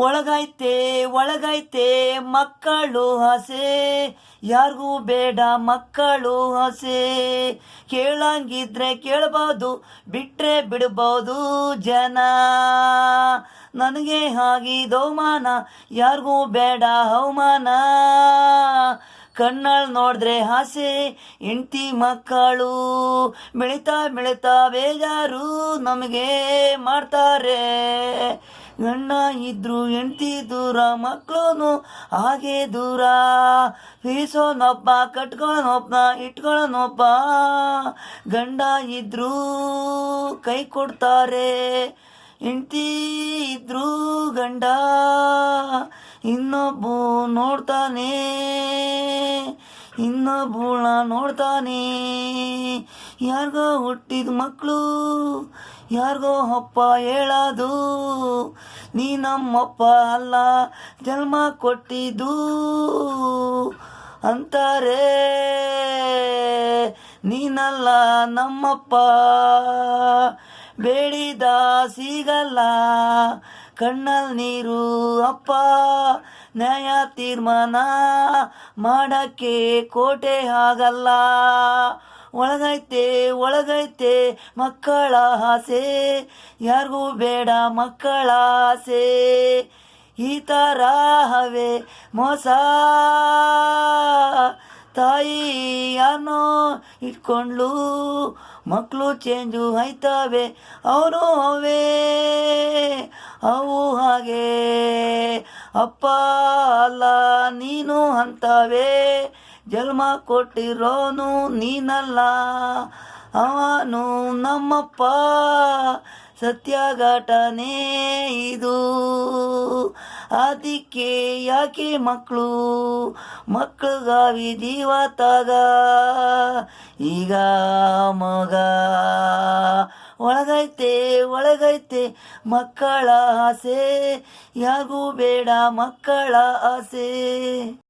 ಒಳಗೈತೆ ಒಳಗೈತೆ ಮಕ್ಕಳು ಆಸೆ, ಯಾರಿಗೂ ಬೇಡ ಮಕ್ಕಳು ಆಸೆ. ಕೇಳಂಗಿದ್ರೆ ಕೇಳ್ಬೋದು, ಬಿಟ್ರೆ ಬಿಡ್ಬೋದು ಜನ. ನನಗೆ ಆಗಿದವಮಾನ, ಯಾರಿಗೂ ಬೇಡ ಅವಮಾನ. ಕಣ್ಣಲ್ಲಿ ನೋಡಿದ್ರೆ ಆಸೆ, ಹೆಂಡ್ತಿ ಮಕ್ಕಳು ಬೆಳಿತಾ ಬೆಳಿತಾ ಬೇಜಾರು ನಮಗೆ ಮಾಡ್ತಾರೆ. ಗಂಡ ಇದ್ರು ಹೆಂಡ್ತಿ ದೂರ, ಮಕ್ಕಳು ಹಾಗೆ ದೂರ. ಬೀಸೋನೊಬ್ಬ ಕಟ್ಕೊಳ್ಳೋನೊಬ್ಬ ಇಟ್ಕೊಳ್ಳೋನೊಬ್ಬ. ಗಂಡ ಇದ್ರು ಕೈ ಕೊಡ್ತಾರೆ, ಹೆಂಡ್ತಿ ಇದ್ರು ಗಂಡ ಇನ್ನೊಬ್ಬ ನೋಡ್ತಾನೆ, ಇನ್ನೊಬ್ಬಳ ನೋಡ್ತಾನೆ. ಯಾರಿಗೋ ಹುಟ್ಟಿದ ಮಕ್ಕಳು ಯಾರಿಗೋ ಅಪ್ಪ ಹೇಳೋದು, ನೀ ನಮ್ಮಪ್ಪ ಅಲ್ಲ ಜನ್ಮ ಕೊಟ್ಟಿದ್ದು ಅಂತಾರೆ. ನೀನಲ್ಲ ನಮ್ಮಪ್ಪ, ಬೇಡಿದ ಸಿಗಲ್ಲ, ಕಣ್ಣಲ್ಲಿ ನೀರು ಅಪ್ಪ. ನ್ಯಾಯ ತೀರ್ಮಾನ ಮಾಡಕ್ಕೆ ಕೋಟೆ ಆಗಲ್ಲ. ಒಳಗೈತೆ ಒಳಗೈತೆ ಮಕ್ಕಳ ಆಸೆ, ಯಾರಿಗೂ ಬೇಡ ಮಕ್ಕಳ ಆಸೆ. ಈ ಥರ ಹವೆ ಮೋಸ, ತಾಯಿ ಯಾರನ್ನೋ ಇಟ್ಕೊಂಡ್ಲು, ಮಕ್ಕಳು ಚೇಂಜು ಆಯ್ತವೆ, ಅವರು ಅವೇ ಅವು ಹಾಗೆ. ಅಪ್ಪ ಅಲ್ಲ ನೀನು ಅಂತವೆ, ಜನ್ಮ ಕೊಟ್ಟಿರೋನು ನೀನಲ್ಲ, ಅವನು ನಮ್ಮಪ್ಪ. ಸತ್ಯ ಘಟನೆ ಇದು, ಅದಕ್ಕೆ ಯಾಕೆ ಮಕ್ಕಳಿಗಾವಿ ಜೀವ ತಾಗ. ಈಗ ಮಗ ಒಳಗೈತೆ ಒಳಗೈತೆ ಮಕ್ಕಳ ಆಸೆ, ಯಾರಿಗೂ ಬೇಡ ಮಕ್ಕಳ ಆಸೆ.